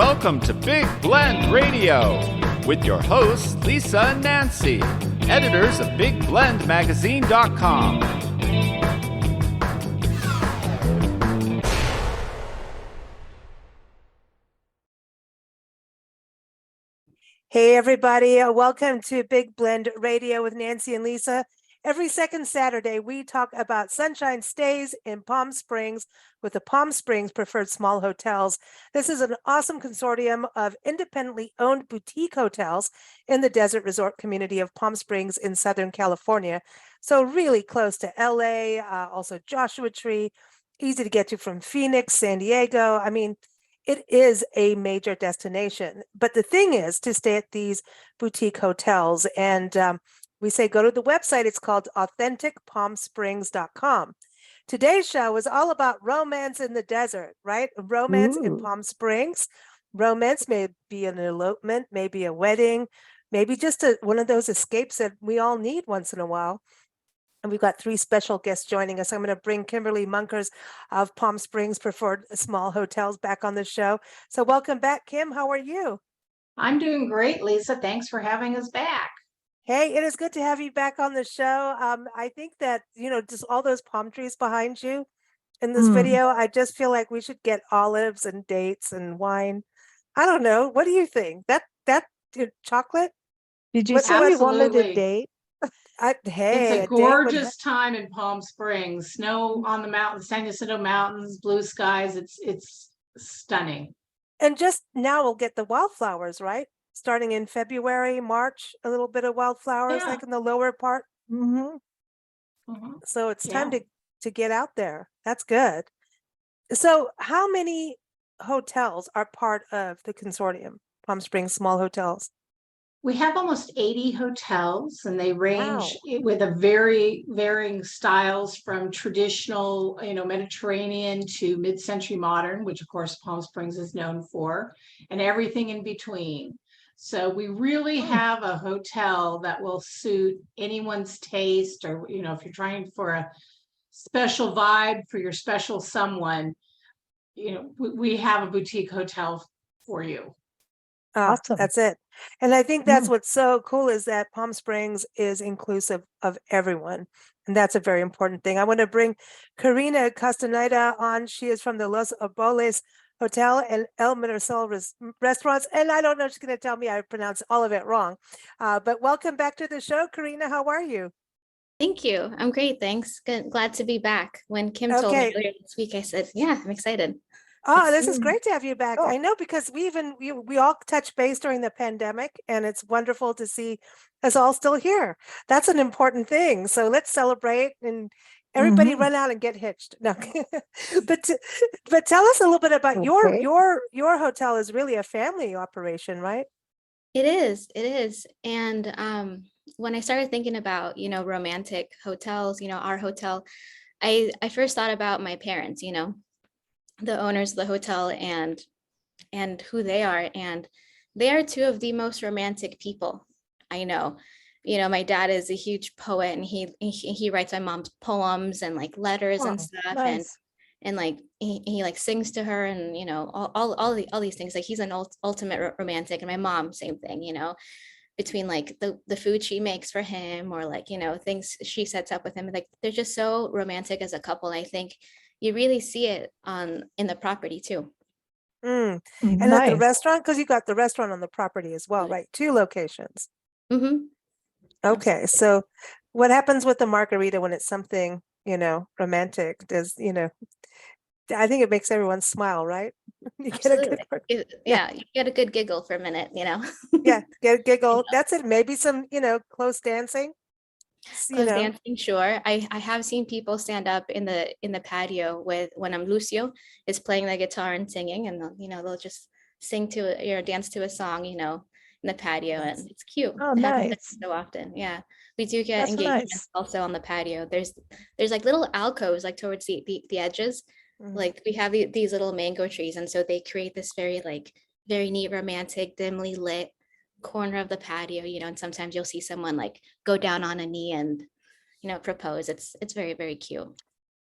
Welcome to Big Blend Radio with your hosts, Lisa and Nancy, editors of BigBlendMagazine.com. Hey, everybody. Welcome to Big Blend Radio with Nancy and Lisa. Every second Saturday, we talk about sunshine stays in Palm Springs with the Palm Springs Preferred Small Hotels. This is an awesome consortium of independently owned boutique hotels in the desert resort community of Palm Springs in Southern California. So really close to LA, also Joshua Tree, easy to get to from Phoenix, San Diego. I mean, it is a major destination. But the thing is to stay at these boutique hotels, and we say go to the website. It's called authenticpalmsprings.com. Today's show is all about romance in the desert, right? Romance in Palm Springs. Romance may be an elopement, maybe a wedding, maybe just one of those escapes that we all need once in a while. And we've got three special guests joining us. I'm going to bring Kimberly Munkers of Palm Springs Preferred Small Hotels back on the show. So welcome back, Kim. How are you? I'm doing great, Lisa. Thanks for having us back. Hey, it is good to have you back on the show. I think that, just all those palm trees behind you in this video, I just feel like we should get olives and dates and wine. I don't know. What do you think? That chocolate? Did you say you wanted a Absolutely. date? It's a gorgeous time in Palm Springs. Snow on the mountains, San Jacinto Mountains, blue skies. It's stunning. And just now we'll get the wildflowers, right? Starting in February, March, a little bit of wildflowers, Yeah. like in the lower part. Mm-hmm. So it's time to get out there. That's good. So how many hotels are part of the consortium, Palm Springs Small Hotels? We have almost 80 hotels, and they range Wow. with a very varying styles from traditional, Mediterranean to mid-century modern, which of course Palm Springs is known for, and everything in between. So we really have a hotel that will suit anyone's taste, or, if you're trying for a special vibe for your special someone, we have a boutique hotel for you. Awesome. That's it. And I think that's what's so cool is that Palm Springs is inclusive of everyone. And that's a very important thing. I want to bring Karina Castaneda on. She is from the Los Oboles Hotel and El Mirasol Restaurants. And I don't know, she's going to tell me I pronounced all of it wrong. But welcome back to the show, Karina. How are you? Thank you. I'm great. Thanks. Glad to be back. When Kim told me earlier this week, I said, yeah, I'm excited. Oh, this is great to have you back. I know, because we all touched base during the pandemic, and it's wonderful to see us all still here. That's an important thing. So let's celebrate and everybody run out and get hitched. No, but tell us a little bit about your hotel. Is really a family operation, right? It is. And when I started thinking about, romantic hotels, our hotel, I first thought about my parents, the owners of the hotel and who they are. And they are two of the most romantic people I know. My dad is a huge poet, and he writes my mom's poems and like letters and stuff. Nice. And like he like sings to her, and all these things. Like he's an ultimate romantic. And my mom, same thing, between like the food she makes for him, or like, things she sets up with him. Like they're just so romantic as a couple. And I think you really see it in the property too. And at the restaurant, because you got the restaurant on the property as well, right? 2 locations. Okay, so what happens with the margarita when it's something, romantic? I think it makes everyone smile, right? You get a good you get a good giggle for a minute, yeah, get a giggle. That's it. Maybe some, close dancing. Close dancing, sure. I have seen people stand up in the patio when Lucio is playing the guitar and singing, and they'll just sing to dance to a song, in the patio, and it's cute. Oh, It happens nice. so often. Yeah, we do get That's engagements nice. also on the patio. There's like little alcoves like towards the edges. Like we have these little mango trees, and so they create this very neat, romantic, dimly lit corner of the patio, and sometimes you'll see someone like go down on a knee and propose. It's very, very cute.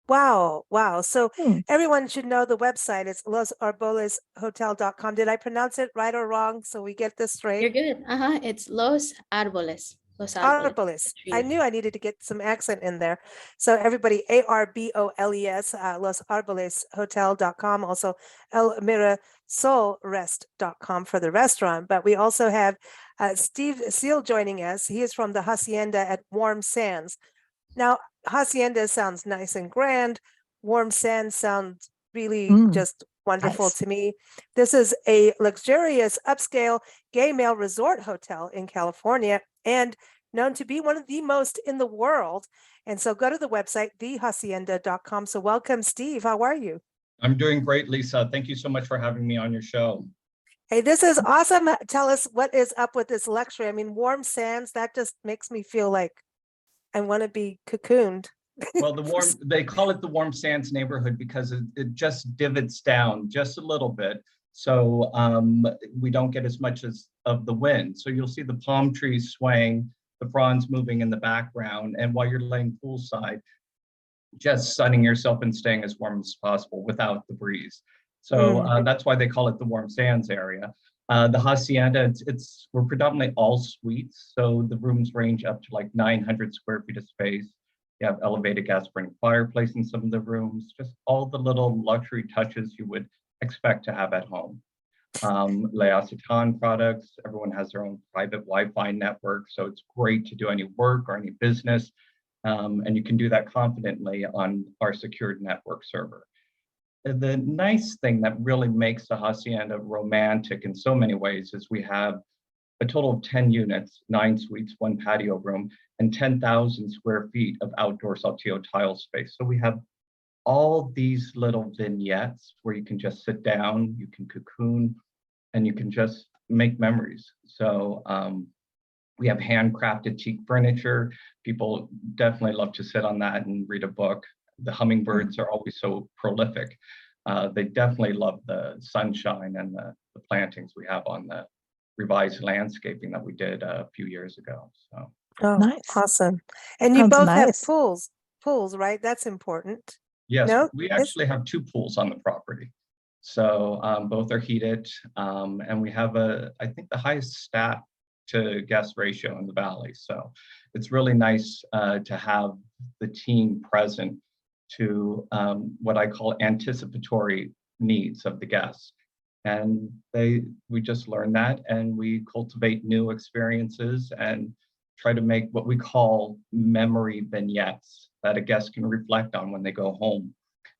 Wow. Wow. So Hmm. everyone should know the website. It's losarboleshotel.com. Did I pronounce it right or wrong? So we get this straight. You're good. It's Los Árboles. Los Árboles. The Arboles. I trees. knew I needed to get some accent in there. So everybody, ARBOLES, losarboleshotel.com, also elmirasolrest.com for the restaurant. But we also have Steve Seal joining us. He is from the Hacienda at Warm Sands. Now, Hacienda sounds nice and grand. Warm Sands sounds really Mm, just wonderful nice. to me. This is a luxurious upscale gay male resort hotel in California and known to be one of the most in the world. And so go to the website, thehacienda.com. So welcome, Steve. How are you? I'm doing great, Lisa. Thank you so much for having me on your show. Hey, this is awesome. Tell us what is up with this luxury. I mean, Warm Sands, that just makes me feel like I want to be cocooned. Well, they call it the Warm Sands neighborhood because it just divots down just a little bit. So we don't get as much of the wind. So you'll see the palm trees swaying, the fronds moving in the background. And while you're laying poolside, just sunning yourself and staying as warm as possible without the breeze. So that's why they call it the Warm Sands area. The Hacienda, we're predominantly all suites. So the rooms range up to like 900 square feet of space. You have elevated gas burning fireplace in some of the rooms, just all the little luxury touches you would expect to have at home. Le Acetone products, everyone has their own private Wi-Fi network. So it's great to do any work or any business. And you can do that confidently on our secured network server. The nice thing that really makes the Hacienda romantic in so many ways is we have a total of 10 units, 9 suites, 1 patio room, and 10,000 square feet of outdoor Saltillo tile space. So we have all these little vignettes where you can just sit down, you can cocoon, and you can just make memories. So we have handcrafted teak furniture. People definitely love to sit on that and read a book. The hummingbirds are always so prolific. They definitely love the sunshine and the plantings we have on the revised landscaping that we did a few years ago. So nice. Awesome. And you Sounds both have nice. pools, right? That's important. yes, No? we actually have 2 pools on the property. So both are heated, and we have I think the highest staff to guest ratio in the valley. So it's really nice to have the team present to what I call anticipatory needs of the guests. And we just learn that, and we cultivate new experiences and try to make what we call memory vignettes that a guest can reflect on when they go home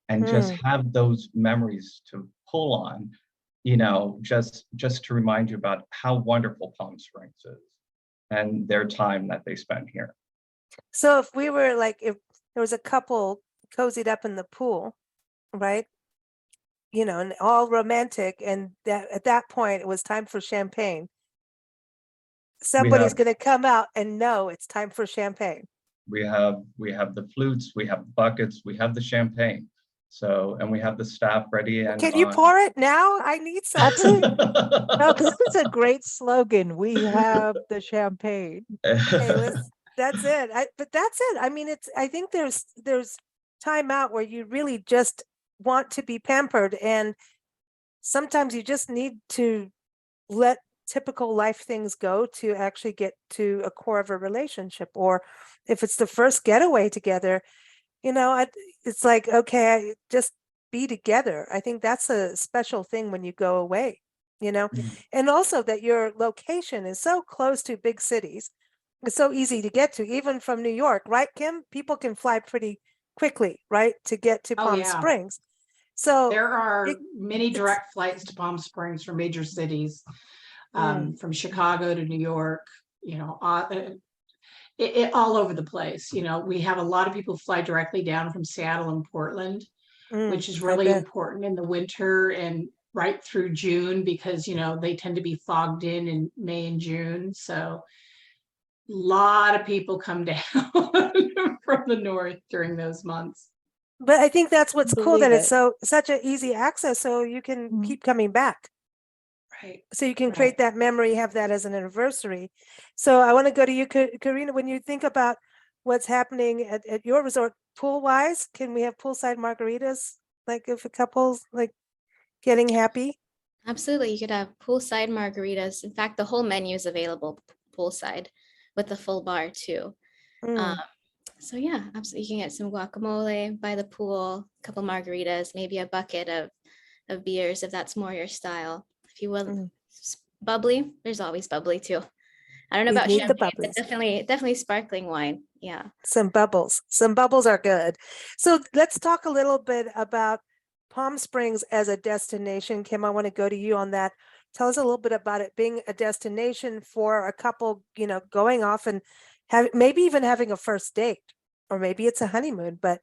and just have those memories to pull on, just to remind you about how wonderful Palm Springs is and their time that they spend here. So if there was a couple cozied up in the pool, right? And all romantic, and that at that point it was time for champagne. Somebody's going to come out and know it's time for champagne. We have the flutes, we have buckets, we have the champagne. So, and we have the staff ready. And can you pour it now? I need some. No, this is a great slogan. We have the champagne. Hey, that's it. But that's it. I mean, I think there's time out where you really just want to be pampered, and sometimes you just need to let typical life things go to actually get to a core of a relationship. Or if it's the first getaway together, it's like, okay, just be together. I think that's a special thing when you go away, and also that your location is so close to big cities. It's so easy to get to, even from New York, right, Kim? People can fly pretty quickly, right, to get to Palm Springs. So there are many direct flights to Palm Springs from major cities, from Chicago to New York, all over the place. We have a lot of people fly directly down from Seattle and Portland, which is really important in the winter and right through June, because, they tend to be fogged in May and June. So a lot of people come down from the north during those months. But I think that's what's cool, that it's such an easy access, so you can keep coming back. Right. So you can create that memory, have that as an anniversary. So I want to go to you, Karina. When you think about what's happening at your resort pool wise? Can we have poolside margaritas? Like if a couple's like getting happy? Absolutely. You could have poolside margaritas. In fact, the whole menu is available poolside with the full bar too. Mm. So yeah, absolutely. You can get some guacamole by the pool, a couple margaritas, maybe a bucket of beers if that's more your style. If you will, Mm. bubbly, there's always bubbly too. I don't know We about need the champagne, but bubblies. definitely sparkling wine. Yeah. Some bubbles. Some bubbles are good. So let's talk a little bit about Palm Springs as a destination. Kim, I want to go to you on that. Tell us a little bit about it being a destination for a couple, going off and maybe even having a first date, or maybe it's a honeymoon, but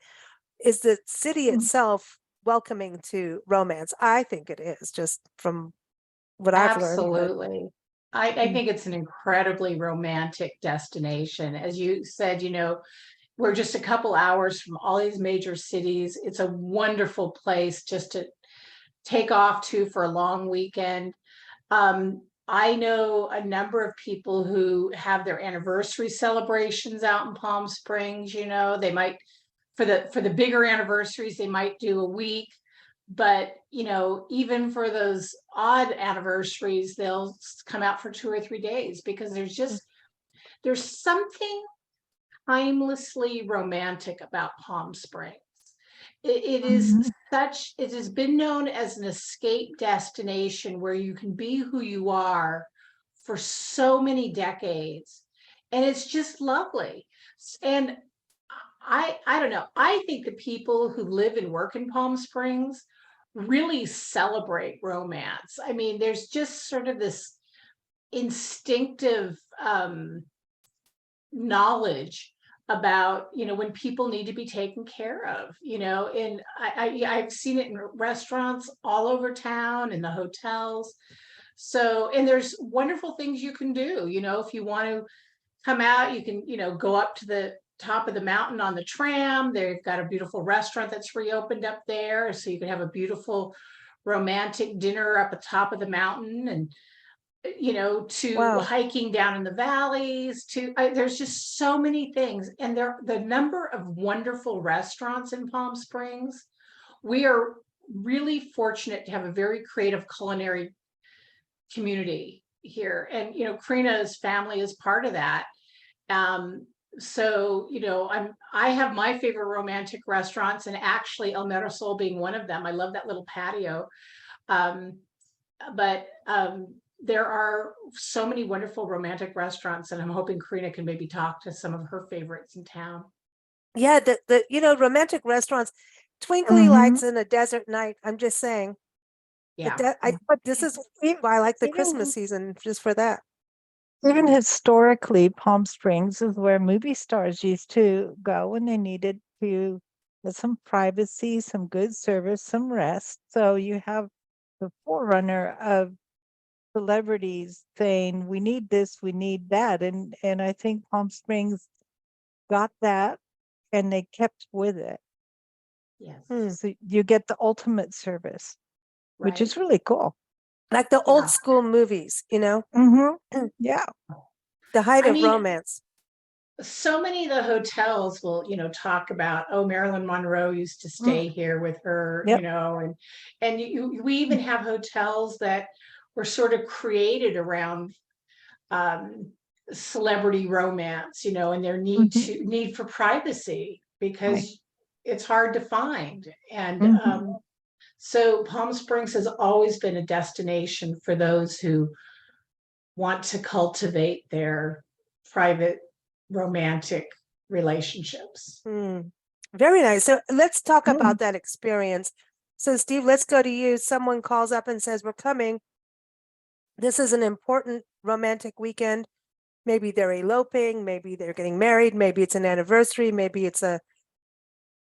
is the city itself welcoming to romance? I think it is, just from what I've learned. Absolutely. I Mm. think it's an incredibly romantic destination. As you said, we're just a couple hours from all these major cities. It's a wonderful place just to take off to for a long weekend. I know a number of people who have their anniversary celebrations out in Palm Springs. They might, for the bigger anniversaries, they might do a week. But even for those odd anniversaries, they'll come out for 2 or 3 days, because there's something timelessly romantic about Palm Springs. It has been known as an escape destination where you can be who you are for so many decades, and it's just lovely. And I don't know, I think the people who live and work in Palm Springs really celebrate romance. I mean, there's just sort of this instinctive knowledge about when people need to be taken care of, and I've seen it in restaurants all over town, in the hotels. So, and there's wonderful things you can do, if you want to come out, you can go up to the top of the mountain on the tram. They've got a beautiful restaurant that's reopened up there, so you can have a beautiful romantic dinner up at the top of the mountain, and to Wow. hiking down in the valleys, there's just so many things. And the number of wonderful restaurants in Palm Springs, we are really fortunate to have a very creative culinary community here. And, Karina's family is part of that. So, I have my favorite romantic restaurants, and actually El Mirasol being one of them. I love that little patio. But there are so many wonderful romantic restaurants, and I'm hoping Karina can maybe talk to some of her favorites in town. Yeah, the romantic restaurants, twinkly lights in a desert night. I'm just saying. Yeah. But this is why I like the Even- Christmas season, just for that. Even historically, Palm Springs is where movie stars used to go when they needed to get some privacy, some good service, some rest. So you have the forerunner of celebrities saying, we need this, we need that. And I think Palm Springs got that, and they kept with it. Yes. So you get the ultimate service, which is really cool. Like the Yeah. old school movies, Yeah. the height I of mean, romance. So many of the hotels will, talk about, oh, Marilyn Monroe used to stay here with her, Yep. and we even have hotels that were sort of created around celebrity romance, and their need for privacy, because it's hard to find. And so Palm Springs has always been a destination for those who want to cultivate their private romantic relationships. Very nice. So let's talk about that experience. So Steve, let's go to you. Someone calls up and says, we're coming. This is an important romantic weekend. Maybe they're eloping, maybe they're getting married, maybe it's an anniversary, maybe it's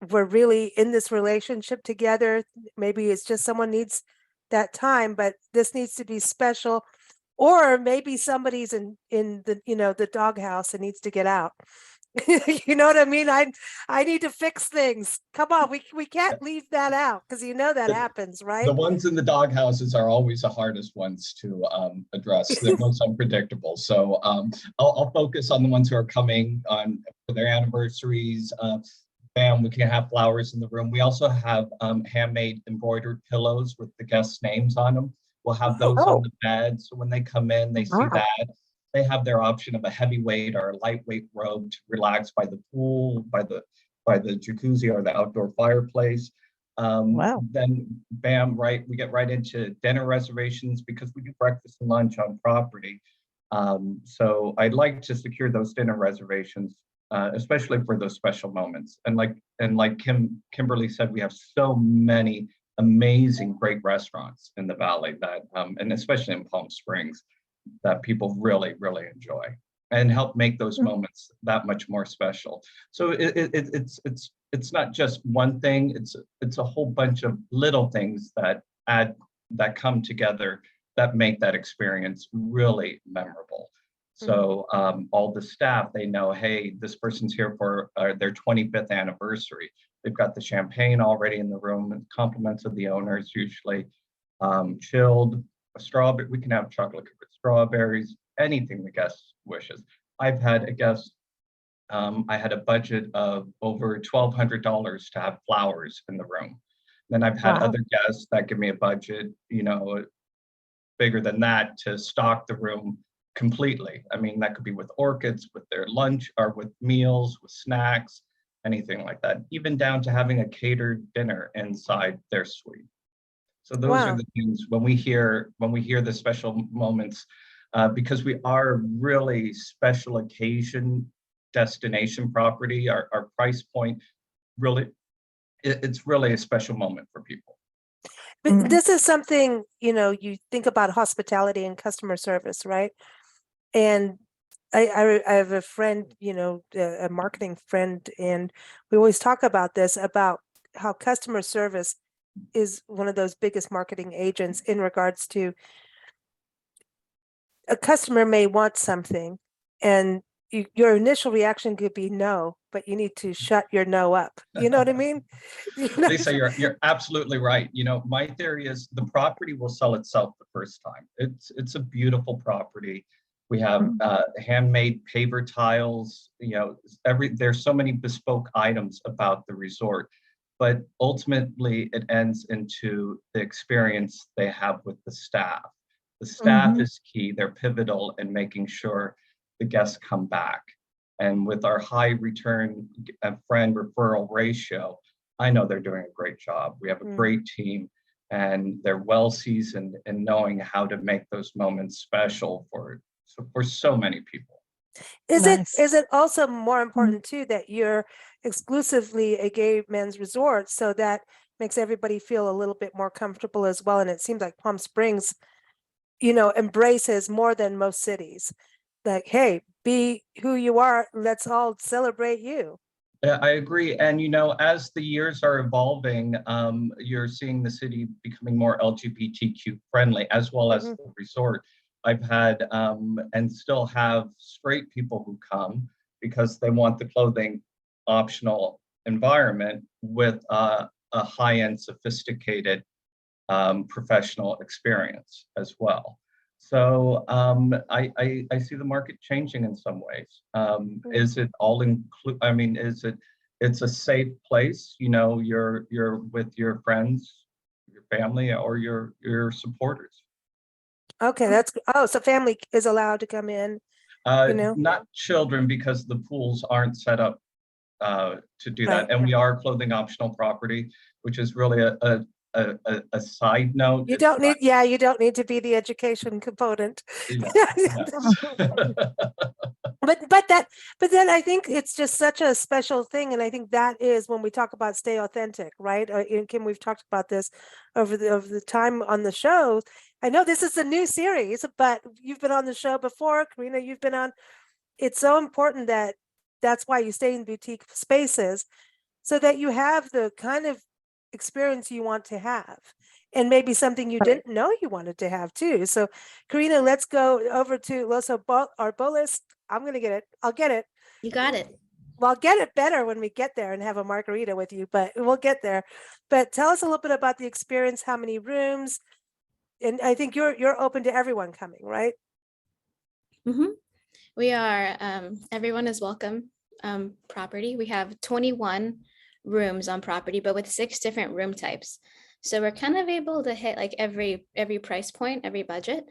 we're really in this relationship together. Maybe it's just someone needs that time, but this needs to be special. Or maybe somebody's in the, the doghouse and needs to get out. You know what I mean? I need to fix things. Come on, we can't leave that out because you know that The- happens, The right? ones in the doghouses are always the hardest ones to address. They're most unpredictable. So I'll focus on the ones who are coming on for their anniversaries. Bam, we can have flowers in the room. We also have handmade embroidered pillows with the guests' names on them. We'll have those on the bed. So when they come in, they see Wow. that. They have their option of a heavyweight or a lightweight robe to relax by the pool, by the jacuzzi or the outdoor fireplace. Wow. Then bam, right, we get right into dinner reservations because we do breakfast and lunch on property. So I'd like to secure those dinner reservations, especially for those special moments. And like Kimberly said, we have so many amazing, great restaurants in the Valley that, and especially in Palm Springs, that people really, really enjoy and help make those moments that much more special. So it's not just one thing, it's a whole bunch of little things that come together that make that experience really memorable. So all the staff, they know, hey, this person's here for their 25th anniversary. They've got the champagne already in the room, and compliments of the owners, usually chilled, a strawberry, we can have chocolate covered strawberries, anything the guest wishes. I've had a guest, I had a budget of over $1,200 to have flowers in the room. Then I've had other guests that give me a budget, bigger than that to stock the room completely. I mean, that could be with orchids, with their lunch, or with meals, with snacks, anything like that, even down to having a catered dinner inside their suite. So those are Wow. the things when we hear the special moments, because we are really special occasion destination property. Our price point really, it's really a special moment for people. But this is something, you think about hospitality and customer service, right? And I have a friend, a marketing friend, and we always talk about this, about how customer service is one of those biggest marketing agents in regards to a customer may want something and your initial reaction could be no, but you need to shut your no up. You know what I mean? Lisa, you're absolutely right. My theory is the property will sell itself the first time. It's a beautiful property. We have handmade paver tiles. There's so many bespoke items about the resort, but ultimately it ends into the experience they have with the staff. The staff is key. They're pivotal in making sure the guests come back. And with our high return friend referral ratio, I know they're doing a great job. We have a great team, and they're well seasoned in knowing how to make those moments special for so many people. Is it also more important too that you're exclusively a gay men's resort, so that makes everybody feel a little bit more comfortable as well? And it seems like Palm Springs, embraces more than most cities. Like, hey, be who you are. Let's all celebrate you. Yeah, I agree. And, as the years are evolving, you're seeing the city becoming more LGBTQ friendly, as well as the resort. I've had and still have straight people who come because they want the clothing optional environment with a high-end, sophisticated professional experience as well. So I see the market changing in some ways. Is it all I mean, it's a safe place, you're with your friends, your family, or your supporters. Okay, so family is allowed to come in, Not children, because the pools aren't set up to do that. Right. And we are clothing optional property, which is really a side note. You don't need to be the education component. But then I think it's just such a special thing, and I think that is when we talk about stay authentic, right? And Kim, we've talked about this over the time on the show. I know this is a new series, but you've been on the show before, Karina. You've been on. It's so important that's why you stay in boutique spaces, so that you have the kind of experience you want to have, and maybe something you didn't know you wanted to have too. So, Karina, let's go over to Los Arboles. I'm going to get it. I'll get it. You got it. Well, I'll get it better when we get there and have a margarita with you, but we'll get there. But tell us a little bit about the experience, how many rooms, and I think you're open to everyone coming, right? Mhm. We are, everyone is welcome. Property. We have 21 rooms on property, but with 6 different room types. So we're kind of able to hit like every price point, every budget.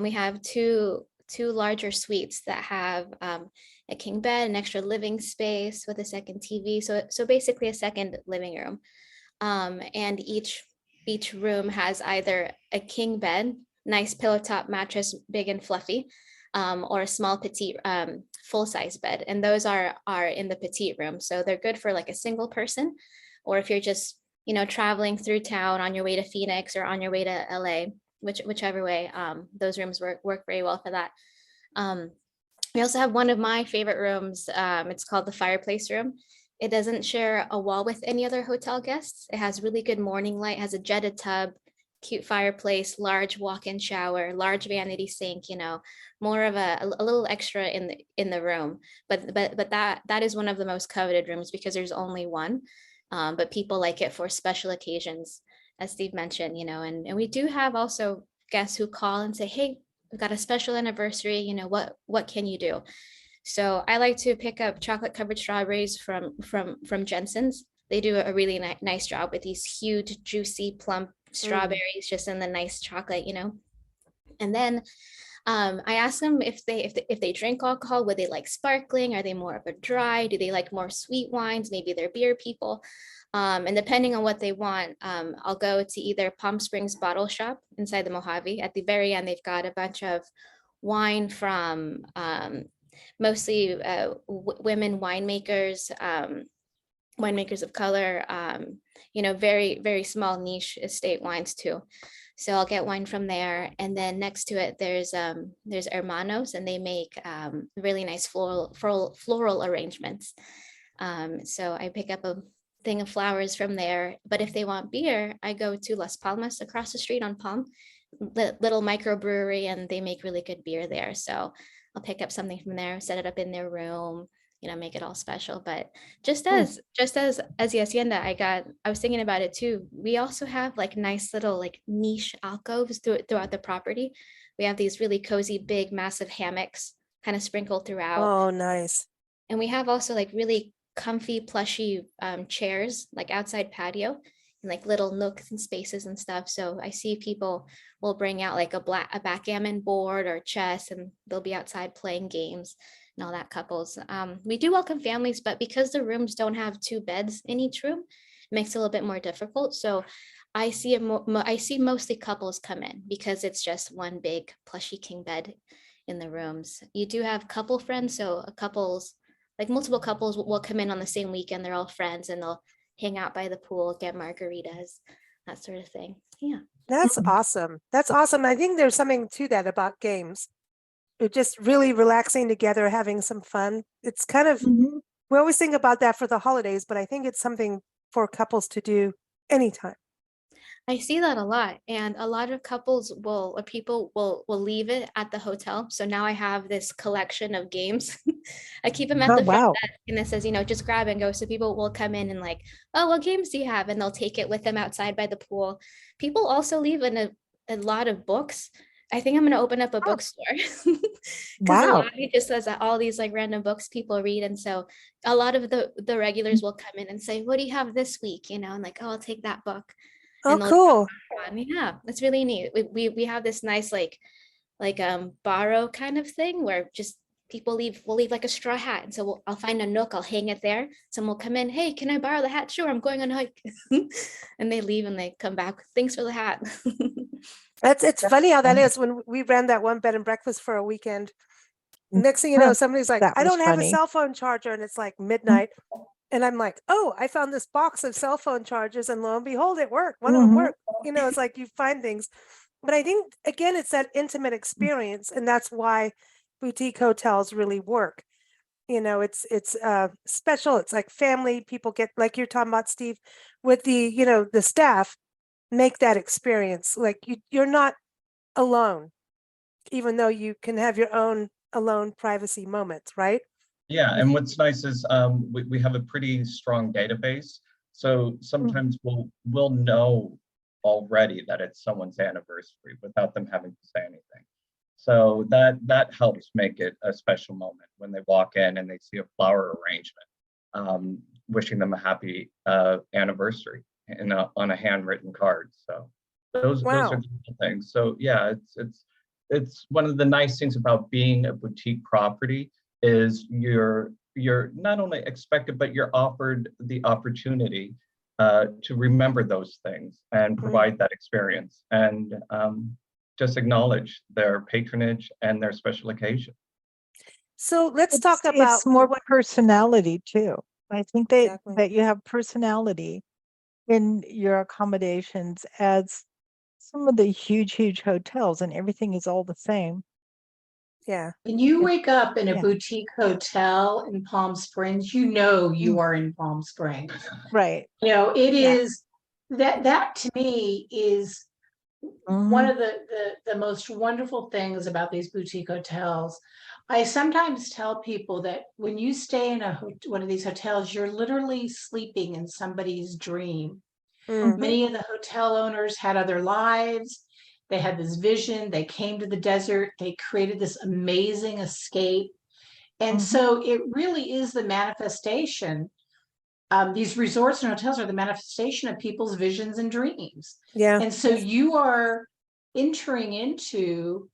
We have two larger suites that have a king bed, an extra living space with a second TV. So basically a second living room. And each room has either a king bed, nice pillow top mattress, big and fluffy, or a small petite full-size bed. And those are in the petite room. So they're good for like a single person, or if you're just, traveling through town on your way to Phoenix or on your way to LA, whichever way, those rooms work very well for that. We also have one of my favorite rooms. It's called the fireplace room. It doesn't share a wall with any other hotel guests. It has really good morning light, has a jetted tub, cute fireplace, large walk-in shower, large vanity sink, more of a little extra in the room. But that is one of the most coveted rooms because there's only one. But people like it for special occasions, as Steve mentioned, and we do have also guests who call and say, hey, we've got a special anniversary, what can you do? So I like to pick up chocolate covered strawberries from Jensen's. They do a really nice job with these huge, juicy, plump strawberries just in the nice chocolate, And then I ask them if they drink alcohol, would they like sparkling? Are they more of a dry? Do they like more sweet wines? Maybe they're beer people. And depending on what they want, I'll go to either Palm Springs Bottle Shop inside the Mojave. At the very end, they've got a bunch of wine from mostly women winemakers, winemakers of color, very, very small niche estate wines too. So I'll get wine from there. And then next to it, there's Hermanos, and they make really nice floral arrangements. So I pick up a thing of flowers from there. But if they want beer, I go to Las Palmas across the street on Palm, little microbrewery, and they make really good beer there. So I'll pick up something from there, set it up in their room, make it all special. But just as the hacienda, I was thinking about it too. We also have like nice little like niche alcoves throughout the property. We have these really cozy, big, massive hammocks kind of sprinkled throughout. Oh, nice. And we have also like really comfy, plushy chairs, like outside patio, and like little nooks and spaces and stuff. So I see people will bring out like a backgammon board or chess, and they'll be outside playing games and all that. Couples. We do welcome families, but because the rooms don't have 2 beds in each room, it makes it a little bit more difficult. So I see I see mostly couples come in because it's just one big plushy king bed in the rooms. You do have couple friends, so multiple couples will come in on the same weekend. They're all friends and they'll hang out by the pool, get margaritas, that sort of thing. Yeah. That's awesome. That's awesome. I think there's something to that about games. It's just really relaxing together, having some fun. It's kind of, we always think about that for the holidays, but I think it's something for couples to do anytime. I see that a lot, and a lot of couples people will leave it at the hotel. So now I have this collection of games. I keep them at the front desk, and it says, just grab and go. So people will come in and like, oh, what games do you have? And they'll take it with them outside by the pool. People also leave a lot of books. I think I'm going to open up a bookstore because the lobby just says that all these like random books people read. And so a lot of the regulars will come in and say, what do you have this week? And like, oh, I'll take that book. Oh, cool. Yeah, it's really neat. We have this nice like borrow kind of thing where just people will leave like a straw hat, and so I'll find a nook, I'll hang it there. Someone will come in, hey, can I borrow the hat? Sure, I'm going on a hike. And they leave and they come back, thanks for the hat. It's funny how that is. When we ran that one bed and breakfast for a weekend, next thing you know, somebody's like, I don't have a cell phone charger, and it's like midnight. And I'm like, oh, I found this box of cell phone chargers, and lo and behold, it worked. One of them worked. It's like you find things. But I think, again, it's that intimate experience. And that's why boutique hotels really work. It's special. It's like family. People get, like you're talking about, Steve, with the staff, make that experience. Like you're not alone, even though you can have your own alone privacy moments, right? Yeah, and what's nice is we have a pretty strong database. So sometimes we'll know already that it's someone's anniversary without them having to say anything. So that helps make it a special moment when they walk in and they see a flower arrangement, wishing them a happy anniversary on a handwritten card. So those are Wow. the things. So yeah, it's one of the nice things about being a boutique property is you're not only expected, but you're offered the opportunity to remember those things and provide that experience and just acknowledge their patronage and their special occasion. So let's talk about It's more personality too. I think Exactly. that you have personality in your accommodations as some of the huge hotels, and everything is all the same. Yeah. When you wake up in a Yeah. boutique hotel in Palm Springs, you know you are in Palm Springs. Right. You know, it Yeah. is that to me is one Mhm. of the most wonderful things about these boutique hotels. I sometimes tell people that when you stay in one of these hotels, you're literally sleeping in somebody's dream. Mhm. Many of the hotel owners had other lives. They had this vision. They came to the desert. They created this amazing escape. And so it really is the manifestation. These resorts and hotels are the manifestation of people's visions and dreams. Yeah. And so you are entering into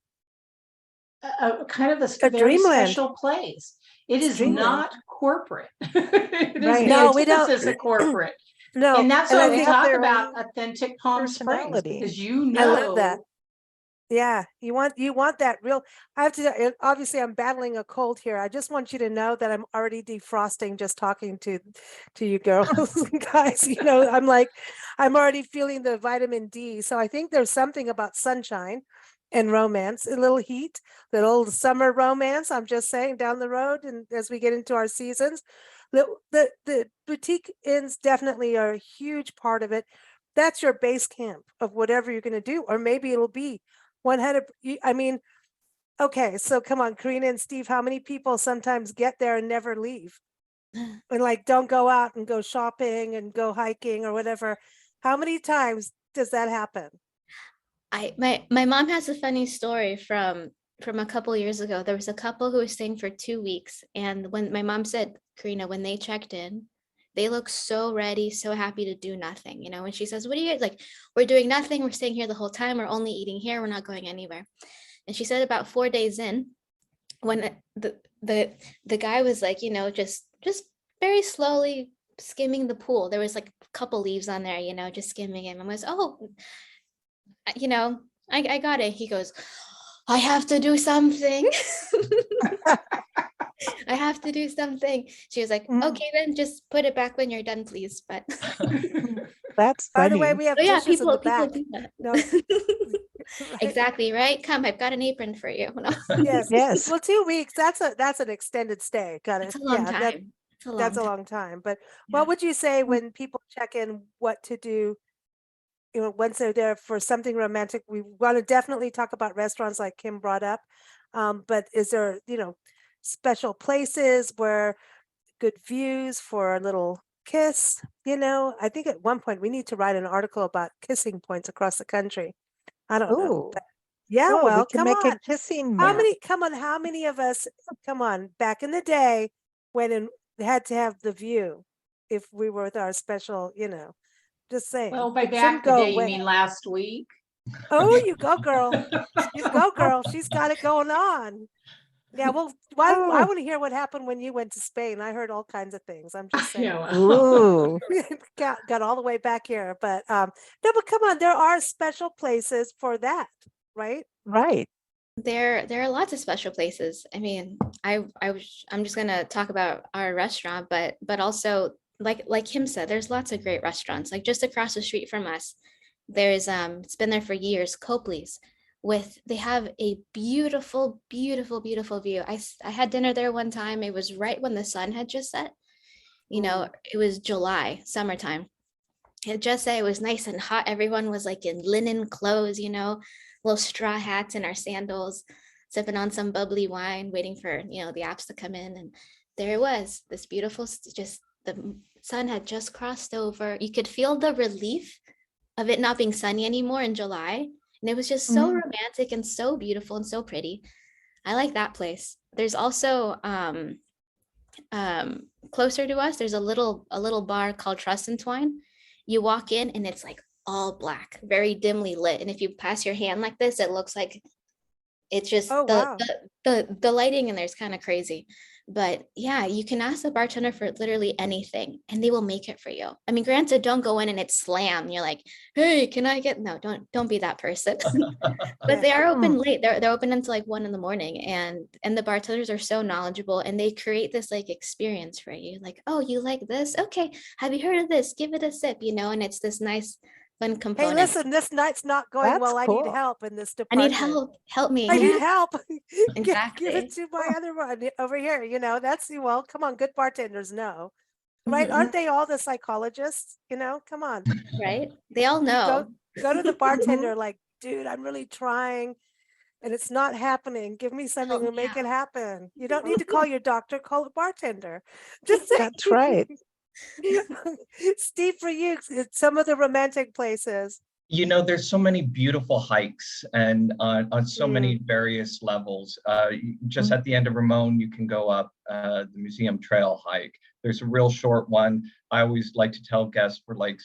a kind of a very dreamland. special place. It It's is dreamland. not corporate. It is Right. the No, we don't. antithesis of corporate. No. And that's And why I we think have talk their about own authentic Palm Springs, personality. because you I love that. know Yeah, you want that real. I have to obviously I'm battling a cold here. I just want you to know that I'm already defrosting just talking to you girls and guys. You know, I'm already feeling the vitamin D. So I think there's something about sunshine and romance, a little heat, little summer romance. I'm just saying down the road, and as we get into our seasons, the boutique inns definitely are a huge part of it. That's your base camp of whatever you're going to do, or maybe it'll be 100. I mean, okay, so come on, Karina and Steve, how many people sometimes get there and never leave? And like don't go out and go shopping and go hiking or whatever. How many times does that happen? My mom has a funny story from a couple years ago. There was a couple who was staying for 2 weeks, and when my mom said, Karina, when they checked in, they look so ready, so happy to do nothing. You know, when she says, what are you guys like? We're doing nothing. We're staying here the whole time. We're only eating here. We're not going anywhere. And she said about 4 days in, when the guy was like, you know, just very slowly skimming the pool. There was like a couple leaves on there, you know, just skimming it. And was, oh, you know, I got it. He goes, I have to do something. I have to do something. She was like, okay, then just put it back when you're done, please. But That's By the funny. way, we have oh, yeah, dishes in the people back. do that. No, right? Exactly, right? Come, I've got an apron for you. No, Yes. Yes. Well, 2 weeks, that's an extended stay. Got it. it's a long Yeah, time. It's a that's long a time. long time. But Yeah. what would you say when people check in, what to do? You know, once they're there for something romantic, we want to definitely talk about restaurants like Kim brought up. But is there, you know, special places where good views for a little kiss? You know, I think at one point we need to write an article about kissing points across the country. I don't know. Oh, Yeah, well, we well, can come make a on. kissing How map. many, come on, how many of us, come on, back in the day when had to have the view if we were with our special, you know, just saying. well, by It shouldn't back the go day, you away. mean last week? Oh, you go, girl. You go, girl. She's got it going on. Yeah, well, I Oh, want to hear what happened when you went to Spain. I heard all kinds of things. I'm just saying. Yeah, well, ooh, got all the way back here. But no, but come on, there are special places for that, right? right. There are lots of special places. I mean, I'm just gonna talk about our restaurant, but also like Kim said, there's lots of great restaurants. Like just across the street from us, there's it's been there for years, Copley's, they have a beautiful view. I had dinner there one time. It was right when the sun had just set. You know, it was July, summertime. It just said it was nice and hot. Everyone was like in linen clothes, you know, little straw hats and our sandals, sipping on some bubbly wine, waiting for, you know, the apps to come in. And there it was, this beautiful, just the sun had just crossed over. You could feel the relief of it not being sunny anymore in July. And it was just so romantic and so beautiful and so pretty. I like that place. There's also closer to us, there's a little bar called Trust and Twine. You walk in and it's like all black, very dimly lit. And if you pass your hand like this, it looks like it's just Oh, wow. the lighting in there is kind of crazy. But yeah, you can ask the bartender for literally anything and they will make it for you. I mean, granted, don't go in and it's slam. You're like, hey, can I get, no, don't be that person. But they are open late. They're open until like 1 a.m. and the bartenders are so knowledgeable and they create this like experience for you. Like, oh, you like this? Okay. Have you heard of this? Give it a sip, and it's this nice fun Hey, component. listen, this night's not going That's well. I need cool. help in this I department. need help me. I Yeah, need help. Give exactly. it to my other one over here. That's, well, come on, good bartenders know, right? Aren't they all the psychologists? Come on. Right? They all You know. go to the bartender like, dude, I'm really trying and it's not happening. Give me something Help to me make it out. happen. You don't need to call your doctor, call a bartender. Just saying. That's right. Steve, for you, it's some of the romantic places. There's so many beautiful hikes and on so many various levels. Just at the end of Ramon, you can go up the museum trail hike. There's a real short one. I always like to tell guests for like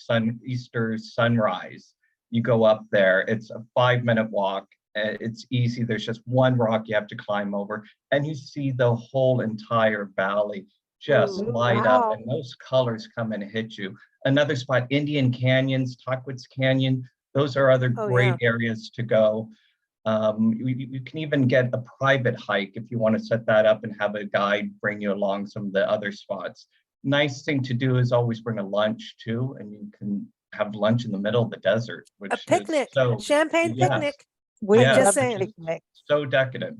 Easter sunrise. You go up there. It's a 5-minute walk. It's easy. There's just one rock you have to climb over, and you see the whole entire valley just Ooh, light up, wow. and those colors come and hit you. Another spot, Indian Canyons, Tuckwitz Canyon. Those are other Oh, great yeah. areas to go. You can even get a private hike if you want to set that up and have a guide bring you along some of the other spots. Nice thing to do is always bring a lunch too, and you can have lunch in the middle of the desert, which A picnic, is so, champagne yes, picnic. We yes, just love saying. a picnic. so decadent.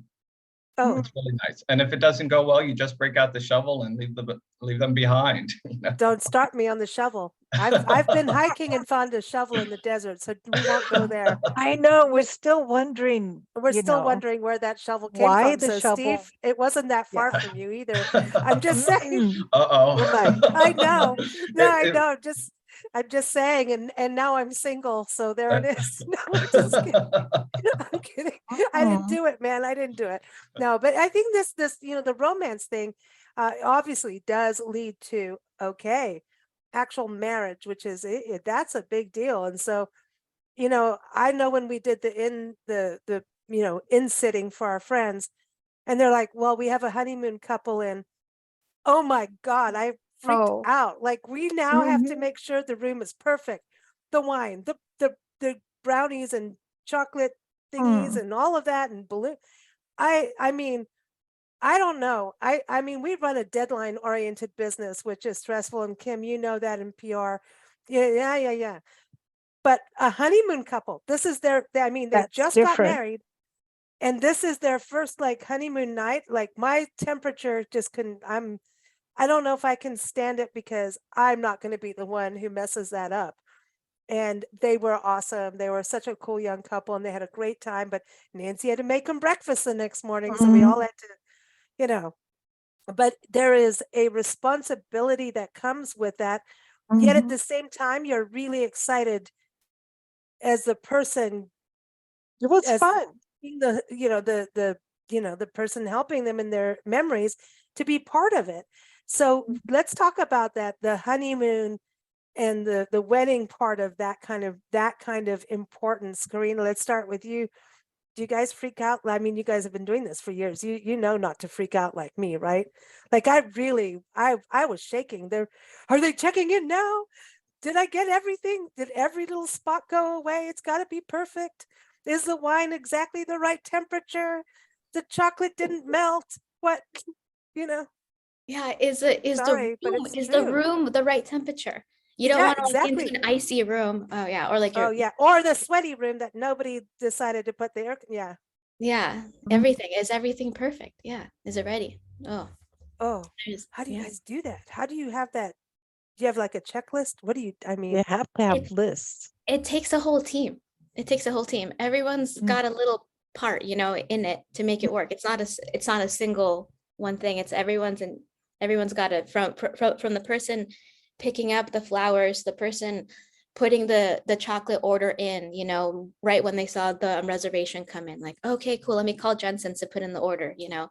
Oh, It's really nice. And if it doesn't go well, you just break out the shovel and leave them behind. don't start me on the shovel. I've been hiking and found a shovel in the desert, so we won't go there. I know, we're still wondering, We're still wondering where that shovel came why from. the So shovel. Steve, it wasn't that far Yeah. from you either. I'm just saying. Uh-oh. I know. No, I It- know. I'm just saying, and now I'm single, so there it is. No, I'm just kidding. I'm kidding. I didn't do it, man. I didn't do it. No, but I think this, the romance thing, obviously does lead to, actual marriage, which is, that's a big deal. And so, I know when we did the in sitting for our friends, and they're like, well, we have a honeymoon couple in. Oh my God, I freaked Oh. out. Like, we now have to Mhm. make sure the room is perfect. The wine, the brownies and chocolate thingies and all of that and balloon. I mean, I don't know. I mean, we run a deadline oriented business, which is stressful. And Kim, you know that in PR. Yeah. But a honeymoon couple, this is I mean, they That's just got different. married. And this is their first like honeymoon night. Like, my temperature just couldn't, I don't know if I can stand it because I'm not going to be the one who messes that up. And they were awesome. They were such a cool young couple and they had a great time. But Nancy had to make them breakfast the next morning. So we all had to, but there is a responsibility that comes with that. Yet at the same time, you're really excited as the person, It was as fun. being the person helping them in their memories to be part of it. So let's talk about that, the honeymoon and the wedding part of that kind of importance. Karina, let's start with you. Do you guys freak out? I mean, you guys have been doing this for years. You know not to freak out like me, right? Like, I was shaking. Are they checking in now? Did I get everything? Did every little spot go away? It's got to be perfect. Is the wine exactly the right temperature? The chocolate didn't melt. What, you know? Yeah, Sorry, but it's is the true. room the right temperature? You don't Yeah, want to walk into exactly. an icy room. Oh yeah, or like Oh your yeah, or the sweaty room that nobody decided to put the air. Yeah. yeah, everything perfect? Yeah, is it ready? Oh, Oh, there's how do you yeah. guys do that? How do you have that? Do you have like a checklist? What do you? I You mean, have to have It lists. it takes a whole team. It takes a whole team. Everyone's got a little part, in it to make it work. It's not a single one thing. It's everyone's Everyone's got it from the person picking up the flowers, the person putting the chocolate order in, you know, right when they saw the reservation come in, like, okay, cool, let me call Jensen to put in the order, you know,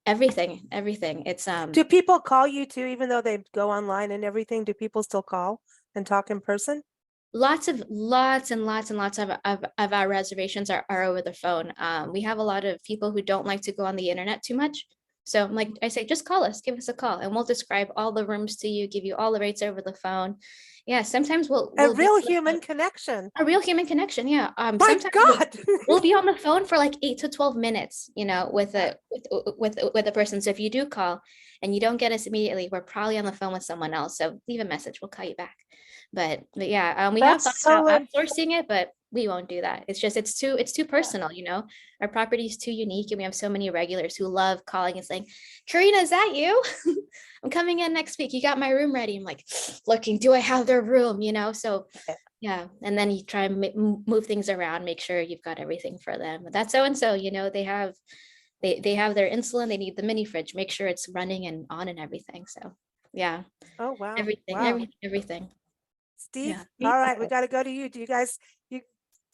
everything. It's Do people call you too, even though they go online and everything? Do people still call and talk in person? lots and lots of our reservations are over the phone. We have a lot of people who don't like to go on the internet too much. So like I say, just call us, give us a call, and we'll describe all the rooms to you, give you all the rates over the phone. Yeah, sometimes A we'll do real like human connection. a real human connection. Yeah. My Sometimes God. we'll be on the phone for like 8 to 12 minutes, you know, with a person. So if you do call and you don't get us immediately, we're probably on the phone with someone else. So leave a message, we'll call you back. But yeah, we have That's thought about so outsourcing it, but we won't do that. It's just it's too personal, you know. Our property is too unique, and we have so many regulars who love calling and saying, "Karina, is that you? I'm coming in next week. You got my room ready." I'm like, looking, do I have their room? You know, so yeah. And then you try and move things around, make sure you've got everything for them. But that's so and so, you know, they have their insulin, they need the mini fridge, make sure it's running and on and everything. So yeah, Oh, wow. everything, Wow. everything. Steve, Yeah. all right, we got to go to you. Do you guys, do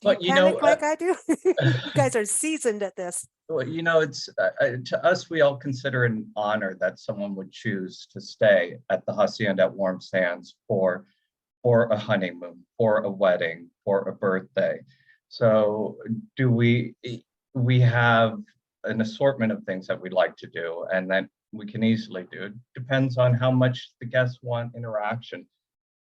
But you panic like I do? You guys are seasoned at this. well, you know, it's to us, we all consider it an honor that someone would choose to stay at the Hacienda at Warm Sands for a honeymoon, for a wedding, for a birthday. So do we have an assortment of things that we like to do and that we can easily do. It depends on how much the guests want interaction.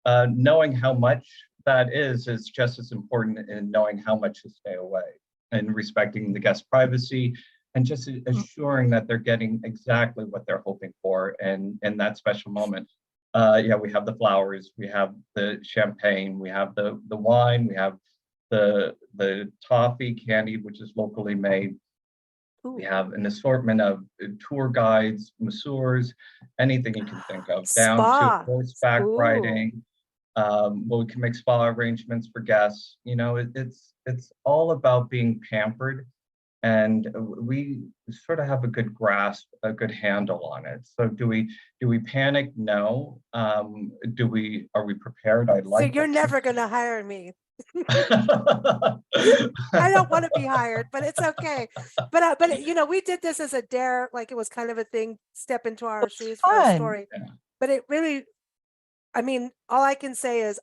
Knowing how much that is just as important in knowing how much to stay away and respecting the guest privacy and just assuring that they're getting exactly what they're hoping for and in that special moment. Yeah, we have the flowers, we have the champagne, we have the wine, we have the toffee candy, which is locally made. Ooh. We have an assortment of tour guides, masseurs, anything you can think of, down to Spa. horseback Ooh. riding. Well, we can make spa arrangements for guests. You know, it's all about being pampered, and we sort of have a good grasp, a good handle on it. So do we panic? No. Are we prepared? I'd So like you're to. never going to hire me. I don't want to be hired, but it's okay. But you know, we did this as a dare, like it was kind of a thing, step into our shoes for our fun. story. Yeah. But it really, I mean, all I can say is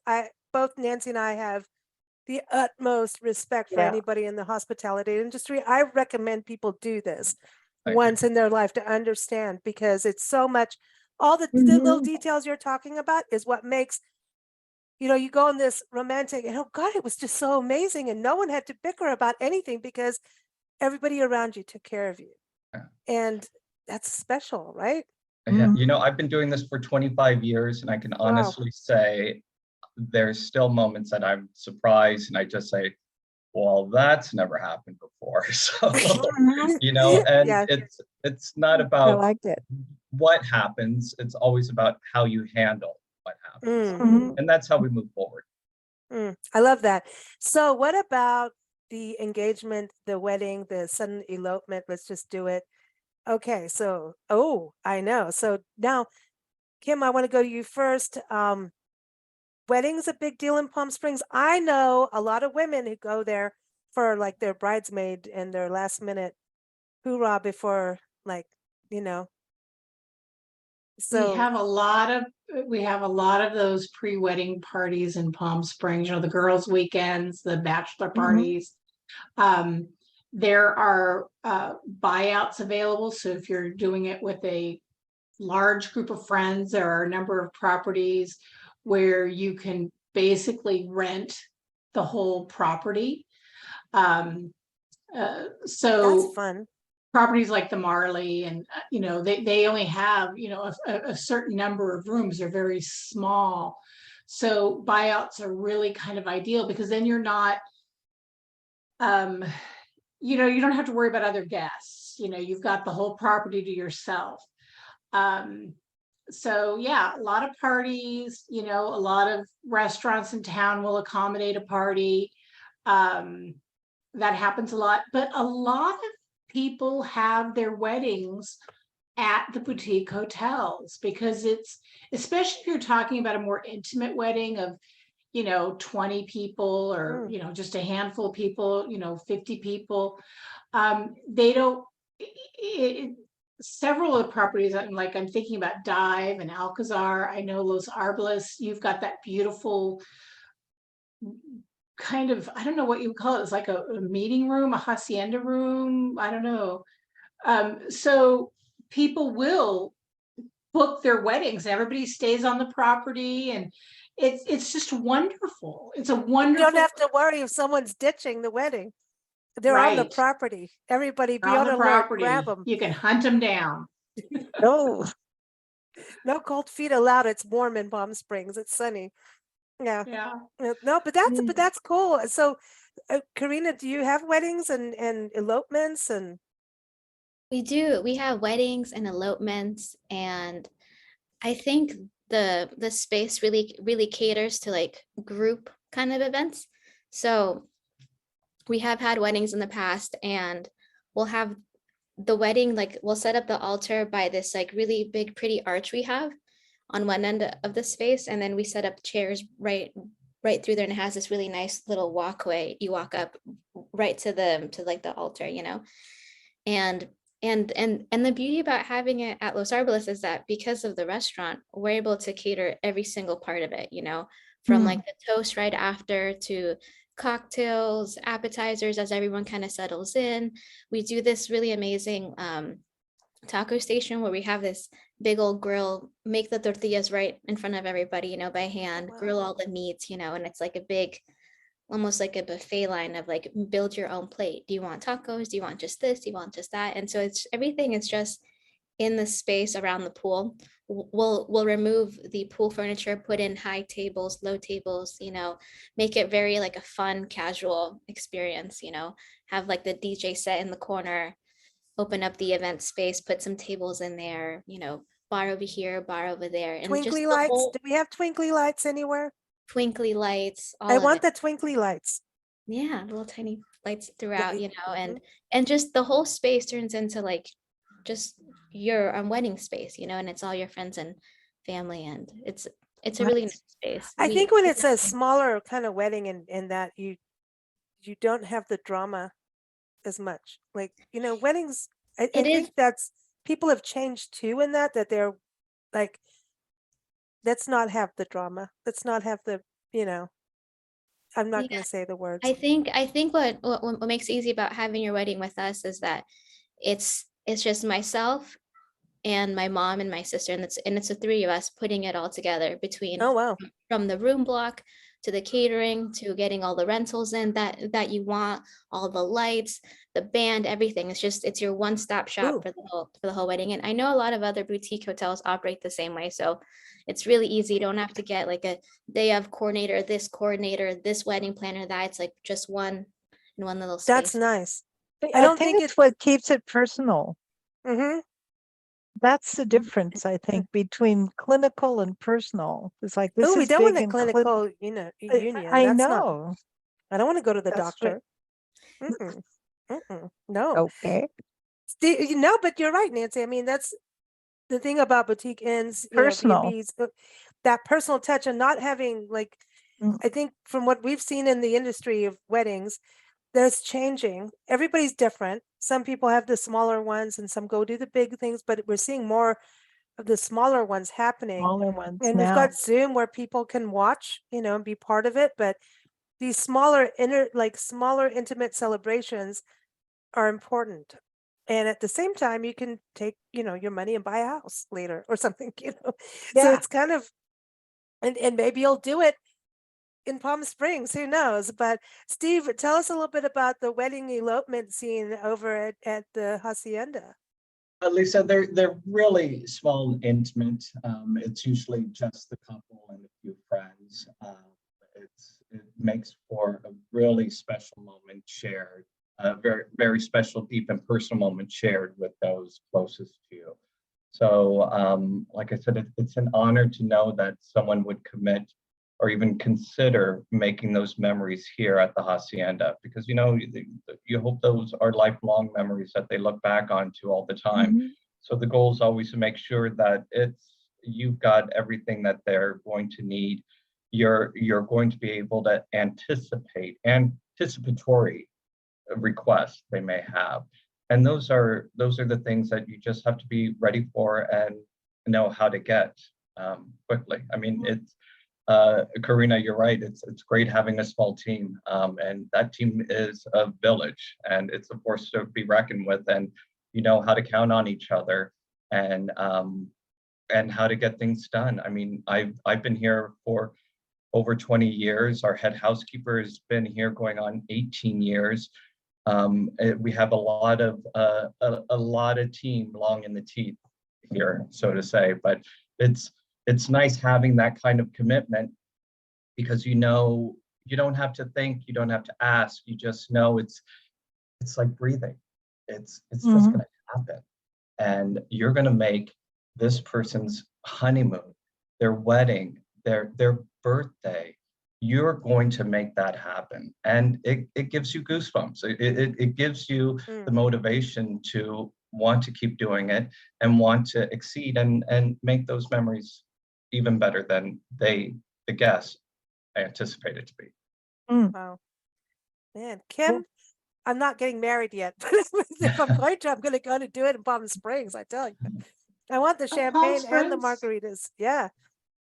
both Nancy and I have the utmost respect for Yeah. anybody in the hospitality industry. I recommend people do this Thank once in their life to understand, because it's so much, all the little Mhm. details you're talking about is what makes, you know, you go on this romantic and oh God, it was just so amazing. And no one had to bicker about anything because everybody around you took care of you. Yeah. And that's special, right? Yeah, you know, I've been doing this for 25 years, and I can honestly say there's still moments that I'm surprised, and I just say, well, that's never happened before. So, you know, and Yeah. it's not I about liked it. what happens, it's always about how you handle what happens. Mm, And that's how we move forward. I love that. So what about the engagement, the wedding, the sudden elopement? Let's just do it. Okay, so, oh, I know. So now, Kim, I want to go to you first. Wedding's a big deal in Palm Springs. I know a lot of women who go there for like their bridesmaid and their last minute hoorah before, like, you know. We So have a lot of those pre-wedding parties in Palm Springs, you know, the girls' weekends, the bachelor parties. There are buyouts available. So if you're doing it with a large group of friends, there are a number of properties where you can basically rent the whole property. that's So fun. properties like the Marley and, you know, they only have, you know, a certain number of rooms. They're very small. So buyouts are really kind of ideal because then you're not, you know, you don't have to worry about other guests. You know, you've got the whole property to yourself. So yeah, a lot of parties, you know, a lot of restaurants in town will accommodate a party. That happens a lot, but a lot of people have their weddings at the boutique hotels, because it's, especially if you're talking about a more intimate wedding of, 20 people, or, just a handful of people, 50 people. They don't, several of the properties, I'm thinking about Dive and Alcazar. I know Los Arblas, you've got that beautiful kind of, I don't know what you call it. It's like a meeting room, a hacienda room. I don't know. So people will book their weddings. Everybody stays on the property, and it's just wonderful. It's a You wonderful. don't have to worry if someone's ditching the wedding. They're on the Right. property. Everybody be On on the alert, property. grab them. You can hunt them down. No, no cold feet allowed. It's warm in Palm Springs. It's sunny. Yeah. Yeah. No, but that's cool. So, Karina, do you have weddings and elopements and? We do. We have weddings and elopements, and I think the space really caters to like group kind of events. So we have had weddings in the past, and we'll have the wedding, like we'll set up the altar by this like really big pretty arch we have on one end of the space, and then we set up chairs right through there, and it has this really nice little walkway. You walk up right to like the altar, and the beauty about having it at Los Arboles is that because of the restaurant, we're able to cater every single part of it, from like the toast right after to cocktails, appetizers, as everyone kind of settles in. We do this really amazing taco station where we have this big old grill, make the tortillas right in front of everybody, by hand, grill all the meats, and it's like a big, almost like a buffet line of like, build your own plate. Do you want tacos? Do you want just this? Do you want just that? And so it's everything is just in the space around the pool. We'll remove the pool furniture, put in high tables, low tables, make it very like a fun, casual experience, have like the DJ set in the corner, open up the event space, put some tables in there, bar over here, bar over there. And just Twinkly the lights? whole Do we have twinkly lights anywhere? twinkly lights, all I of want it. the twinkly lights. Yeah, little tiny lights throughout, mhm. and just the whole space turns into like just your wedding space, and it's all your friends and family, and it's a really nice space. I think when it's a smaller kind of wedding, and that you don't have the drama as much. Like, weddings, I It is. think that's, people have changed too in that they're like, let's not have the drama. Let's not have the, I'm not Yeah, going to say the words. I think what makes it easy about having your wedding with us is that it's just myself and my mom and my sister, and it's the three of us putting it all together between Oh, wow. from the room block to the catering to getting all the rentals in that you want, all the lights, the band, everything. It's your one-stop shop Ooh. for the whole wedding. And I know a lot of other boutique hotels operate the same way, so it's really easy. You don't have to get like a day of coordinator, this wedding planner, that. It's like just one in one little space. That's nice. I don't think it's what keeps it personal. Mm-hmm. That's the difference, I think, between clinical and personal. It's like this we is don't want big a and clinical, union. I That's know. I don't want to go to the That's doctor. No. Okay. No, but you're right, Nancy. I mean, that's the thing about boutique inns, Personal. B&Bs, that personal touch, and not having like, I think from what we've seen in the industry of weddings, that's changing. Everybody's different. Some people have the smaller ones and some go do the big things, but we're seeing more of the smaller ones happening. Smaller ones And now. we've got Zoom where people can watch, and be part of it. But these smaller smaller intimate celebrations are important. And at the same time, you can take, your money and buy a house later or something, So it's kind of, and maybe you'll do it in Palm Springs, who knows? But Steve, tell us a little bit about the wedding elopement scene over at the Hacienda. Lisa, they're really small and intimate. It's usually just the couple and a few friends. It makes for a really special moment shared, a very, very special, deep and personal moment shared with those closest to you. So, like I said, it's an honor to know that someone would commit or even consider making those memories here at the Hacienda, because you hope those are lifelong memories that they look back onto all the time. So the goal is always to make sure that you've got everything that they're going to need. You're going to be able to anticipatory requests they may have. And those are the things that you just have to be ready for and know how to get quickly. I mean, it's Karina, you're right. It's great having a small team, and that team is a village, and it's a force to be reckoned with. And you know how to count on each other, and how to get things done. I mean, I've been here for over 20 years. Our head housekeeper has been here going on 18 years. We have a lot of team long in the teeth here, so to say. But it's nice having that kind of commitment, because you know you don't have to think, you don't have to ask, you just know it's like breathing. It's just going to happen, and you're going to make this person's honeymoon, their wedding, their birthday. You're going to make that happen, and it gives you goosebumps. It gives you the motivation to want to keep doing it and want to exceed and make those memories even better than the guests anticipated to be. Wow. Man, Kim, I'm not getting married yet, but if I'm going to, I'm going to do it in Palm Springs, I tell you. I want the Palm champagne and the Springs? margaritas. Yeah.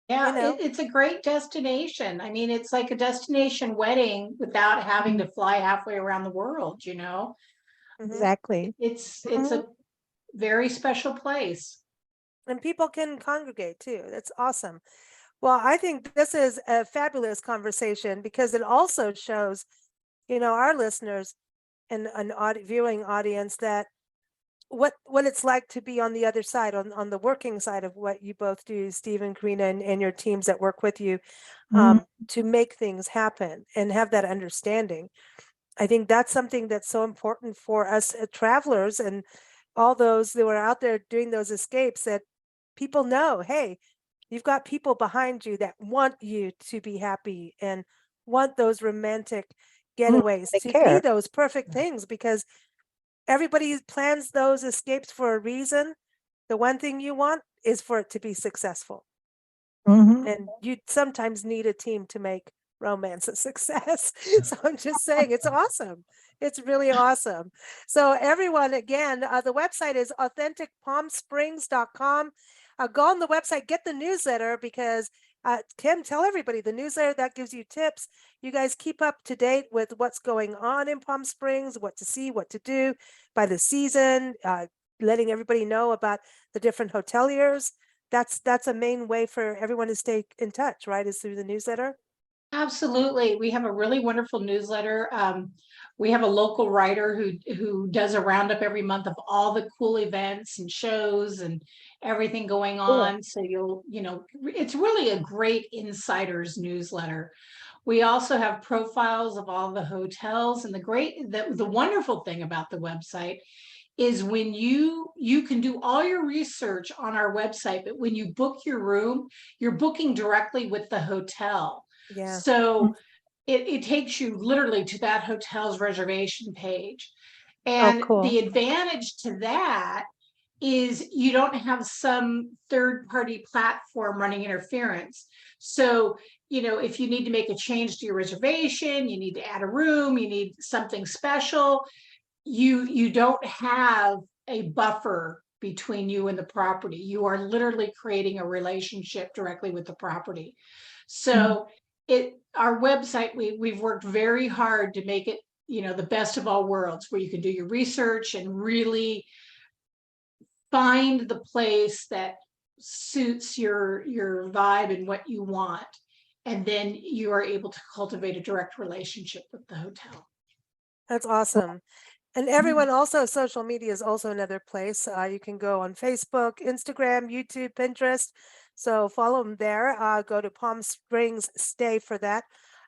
Yeah, You know. it's a great destination. I mean, it's like a destination wedding without having to fly halfway around the world, you know? Exactly. It's a very special place. And people can congregate too. That's awesome. Well, I think this is a fabulous conversation because it also shows, our listeners and an viewing audience that what it's like to be on the other side, on the working side of what you both do, Steve and Karina, and your teams that work with you, to make things happen and have that understanding. I think that's something that's so important for us travelers and all those that were out there doing those escapes, that people know, hey, you've got people behind you that want you to be happy and want those romantic getaways they to be care. those perfect things, because everybody plans those escapes for a reason. The one thing you want is for it to be successful. And you sometimes need a team to make romance a success. So I'm just saying, it's awesome. It's really awesome. So everyone, again, the website is authenticpalmsprings.com. Go on the website, get the newsletter, because Kim, tell everybody the newsletter that gives you tips. You guys keep up to date with what's going on in Palm Springs, what to see, what to do by the season, letting everybody know about the different hoteliers. That's a main way for everyone to stay in touch, right? Is through the newsletter. Absolutely. We have a really wonderful newsletter. We have a local writer who does a roundup every month of all the cool events and shows and everything going on. So it's really a great insider's newsletter. We also have profiles of all the hotels, and the wonderful thing about the website is when you can do all your research on our website, but when you book your room, you're booking directly with the hotel. Yeah. So it takes you literally to that hotel's reservation page. Oh, And cool. the advantage to that is you don't have some third-party platform running interference. So, if you need to make a change to your reservation, you need to add a room, you need something special, you don't have a buffer between you and the property. You are literally creating a relationship directly with the property. So our website, we've worked very hard to make it, the best of all worlds, where you can do your research and really find the place that suits your vibe and what you want. And then you are able to cultivate a direct relationship with the hotel. That's awesome. And everyone, also social media is also another place. You can go on Facebook, Instagram, YouTube, Pinterest. So follow them there. Go to Palm Springs Stay for that.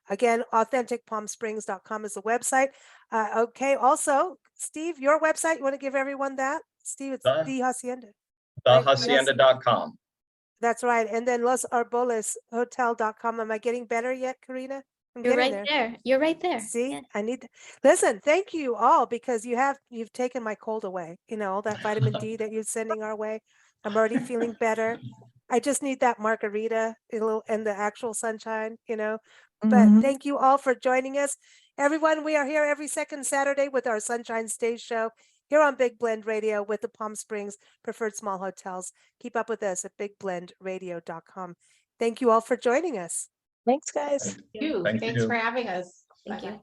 Again, authenticpalmsprings.com is the website. Okay. Also, Steve, your website, you want to give everyone that? Steve, it's The Hacienda. Right? Thehacienda.com. That's right. And then Los Arboles Hotel.com. Am I getting better yet, Karina? I'm You're getting right there. there. You're right there. See, Yeah. I need, listen, thank you all because you've taken my cold away, all that vitamin D that you're sending our way. I'm already feeling better. I just need that margarita and the actual sunshine, but Mhm. thank you all for joining us. Everyone, we are here every second Saturday with our Sunshine Stage show here on Big Blend Radio with the Palm Springs Preferred Small Hotels. Keep up with us at bigblendradio.com. Thank you all for joining us. Thanks, guys. You, Thank thanks you. for having us. Thank you. Bye-bye.